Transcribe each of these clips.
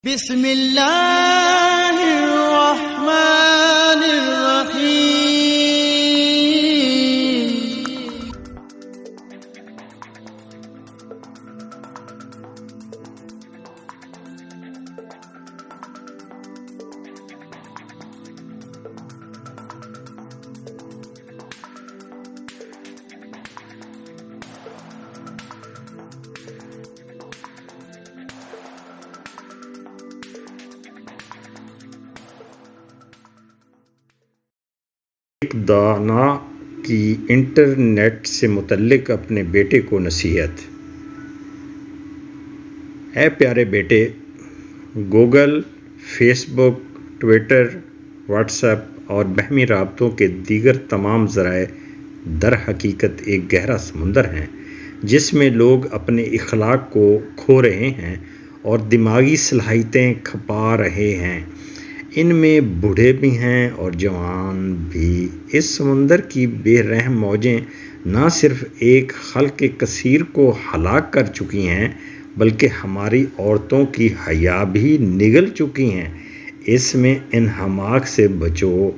بسم اللہ الرحمن الرحیم۔ ایک دانا کی انٹرنیٹ سے متعلق اپنے بیٹے کو نصیحت۔ اے پیارے بیٹے، گوگل، فیس بک، ٹویٹر، واٹس ایپ اور باہمی رابطوں کے دیگر تمام ذرائع در حقیقت ایک گہرا سمندر ہیں جس میں لوگ اپنے اخلاق کو کھو رہے ہیں اور دماغی صلاحیتیں کھپا رہے ہیں۔ ان میں بوڑھے بھی ہیں اور جوان بھی۔ اس سمندر کی بے رحم موجیں نہ صرف ایک خلق کثیر کو ہلاک کر چکی ہیں بلکہ ہماری عورتوں کی حیا بھی نگل چکی ہیں۔ اس میں انہماک سے بچو۔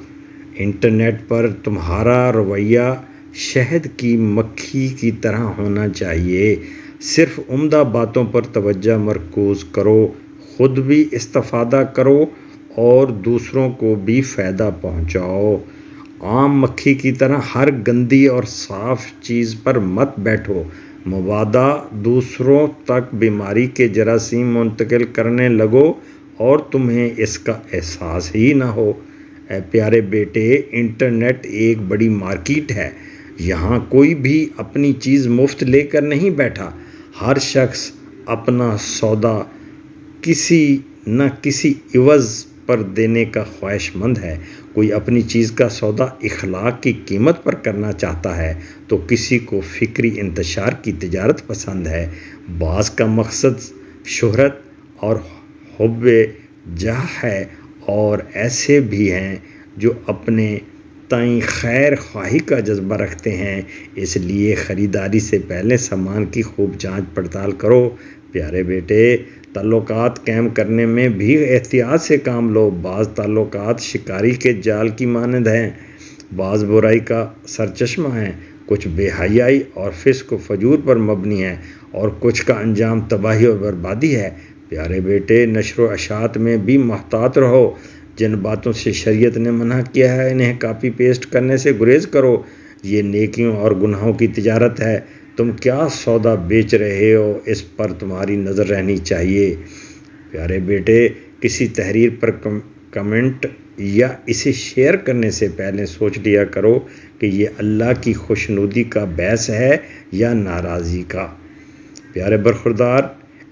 انٹرنیٹ پر تمہارا رویہ شہد کی مکھی کی طرح ہونا چاہیے۔ صرف عمدہ باتوں پر توجہ مرکوز کرو، خود بھی استفادہ کرو اور دوسروں کو بھی فائدہ پہنچاؤ۔ عام مکھی کی طرح ہر گندی اور صاف چیز پر مت بیٹھو، مبادا دوسروں تک بیماری کے جراثیم منتقل کرنے لگو اور تمہیں اس کا احساس ہی نہ ہو۔ اے پیارے بیٹے، انٹرنیٹ ایک بڑی مارکیٹ ہے۔ یہاں کوئی بھی اپنی چیز مفت لے کر نہیں بیٹھا۔ ہر شخص اپنا سودا کسی نہ کسی عوض پر دینے کا خواہش مند ہے۔ کوئی اپنی چیز کا سودا اخلاق کی قیمت پر کرنا چاہتا ہے تو کسی کو فکری انتشار کی تجارت پسند ہے۔ بعض کا مقصد شہرت اور حب جاہ ہے اور ایسے بھی ہیں جو اپنے تئیں خیر خواہی کا جذبہ رکھتے ہیں۔ اس لیے خریداری سے پہلے سامان کی خوب جانچ پڑتال کرو۔ پیارے بیٹے، تعلقات قائم کرنے میں بھی احتیاط سے کام لو۔ بعض تعلقات شکاری کے جال کی مانند ہیں، بعض برائی کا سرچشمہ ہیں، کچھ بے حیائی اور فسق و فجور پر مبنی ہیں اور کچھ کا انجام تباہی اور بربادی ہے۔ پیارے بیٹے، نشر و اشاعت میں بھی محتاط رہو۔ جن باتوں سے شریعت نے منع کیا ہے انہیں کاپی پیسٹ کرنے سے گریز کرو۔ یہ نیکیوں اور گناہوں کی تجارت ہے۔ تم کیا سودا بیچ رہے ہو، اس پر تمہاری نظر رہنی چاہیے۔ پیارے بیٹے، کسی تحریر پر کمنٹ یا اسے شیئر کرنے سے پہلے سوچ لیا کرو کہ یہ اللہ کی خوشنودی کا باعث ہے یا ناراضی کا۔ پیارے برخوردار،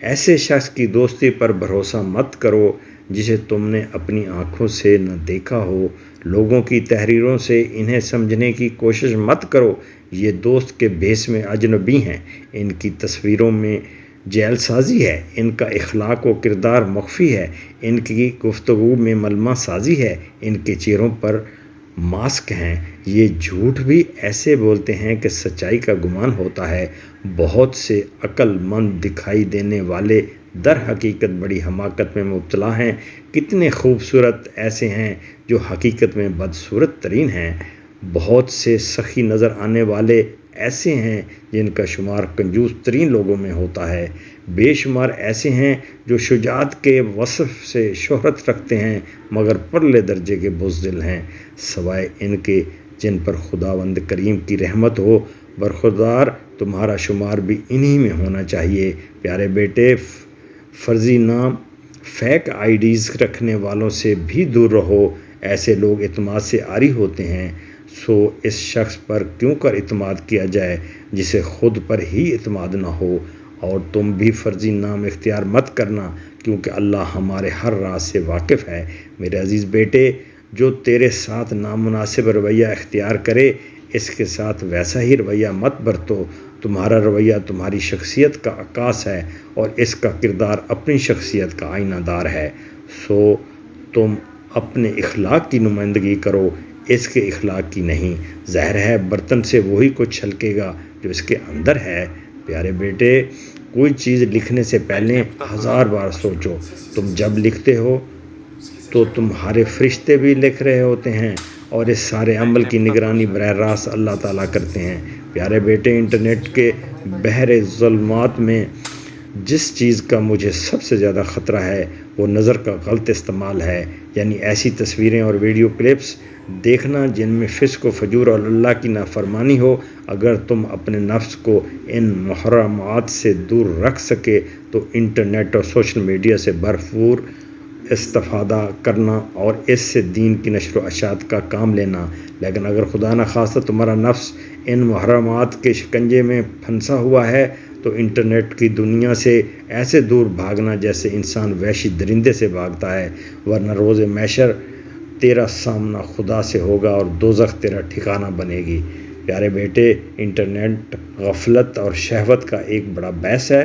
ایسے شخص کی دوستی پر بھروسہ مت کرو جسے تم نے اپنی آنکھوں سے نہ دیکھا ہو۔ لوگوں کی تحریروں سے انہیں سمجھنے کی کوشش مت کرو۔ یہ دوست کے بھیس میں اجنبی ہیں، ان کی تصویروں میں جعل سازی ہے، ان کا اخلاق و کردار مخفی ہے، ان کی گفتگو میں ملمہ سازی ہے، ان کے چہروں پر ماسک ہیں۔ یہ جھوٹ بھی ایسے بولتے ہیں کہ سچائی کا گمان ہوتا ہے۔ بہت سے عقل مند دکھائی دینے والے در حقیقت بڑی حماقت میں مبتلا ہیں۔ کتنے خوبصورت ایسے ہیں جو حقیقت میں بدصورت ترین ہیں۔ بہت سے سخی نظر آنے والے ایسے ہیں جن کا شمار کنجوس ترین لوگوں میں ہوتا ہے۔ بے شمار ایسے ہیں جو شجاعت کے وصف سے شہرت رکھتے ہیں مگر پرلے درجے کے بزدل ہیں، سوائے ان کے جن پر خداوند کریم کی رحمت ہو۔ برخوردار، تمہارا شمار بھی انہی میں ہونا چاہیے۔ پیارے بیٹے، فرضی نام، فیک آئی ڈیز رکھنے والوں سے بھی دور رہو۔ ایسے لوگ اعتماد سے عاری ہوتے ہیں۔ سو اس شخص پر کیوں کر اعتماد کیا جائے جسے خود پر ہی اعتماد نہ ہو۔ اور تم بھی فرضی نام اختیار مت کرنا کیونکہ اللہ ہمارے ہر راز سے واقف ہے۔ میرے عزیز بیٹے، جو تیرے ساتھ نامناسب رویہ اختیار کرے اس کے ساتھ ویسا ہی رویہ مت برتو۔ تمہارا رویہ تمہاری شخصیت کا عکاس ہے اور اس کا کردار اپنی شخصیت کا آئینہ دار ہے۔ سو تم اپنے اخلاق کی نمائندگی کرو، اس کے اخلاق کی نہیں۔ ظاہر ہے برتن سے وہی کچھ چھلکے گا جو اس کے اندر ہے۔ پیارے بیٹے، کوئی چیز لکھنے سے پہلے 1000 بار سوچو۔ تم جب لکھتے ہو تو تمہارے فرشتے بھی لکھ رہے ہوتے ہیں، اور اس سارے عمل کی نگرانی براہ راست اللہ تعالیٰ کرتے ہیں۔ پیارے بیٹے، انٹرنیٹ کے بحر ظلمات میں جس چیز کا مجھے سب سے زیادہ خطرہ ہے وہ نظر کا غلط استعمال ہے، یعنی ایسی تصویریں اور ویڈیو کلپس دیکھنا جن میں فسق و فجور اور اللہ کی نافرمانی ہو۔ اگر تم اپنے نفس کو ان محرمات سے دور رکھ سکے تو انٹرنیٹ اور سوشل میڈیا سے بھرپور استفادہ کرنا اور اس سے دین کی نشر و اشاعت کا کام لینا۔ لیکن اگر خدا نخواستہ تمہارا نفس ان محرمات کے شکنجے میں پھنسا ہوا ہے تو انٹرنیٹ کی دنیا سے ایسے دور بھاگنا جیسے انسان وحشی درندے سے بھاگتا ہے، ورنہ روز محشر تیرا سامنا خدا سے ہوگا اور دوزخ تیرا ٹھکانہ بنے گی۔ پیارے بیٹے، انٹرنیٹ غفلت اور شہوت کا ایک بڑا باعث ہے،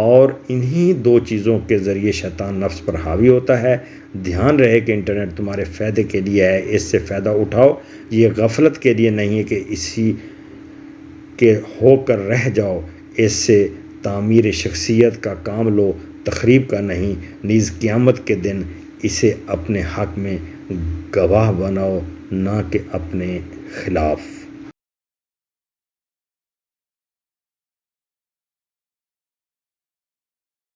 اور انہی دو چیزوں کے ذریعے شیطان نفس پر حاوی ہوتا ہے۔ دھیان رہے کہ انٹرنیٹ تمہارے فائدے کے لیے ہے، اس سے فائدہ اٹھاؤ، یہ غفلت کے لیے نہیں ہے کہ اسی کے ہو کر رہ جاؤ۔ اس سے تعمیر شخصیت کا کام لو، تخریب کا نہیں۔ نیز قیامت کے دن اسے اپنے حق میں گواہ بناؤ، نہ کہ اپنے خلاف۔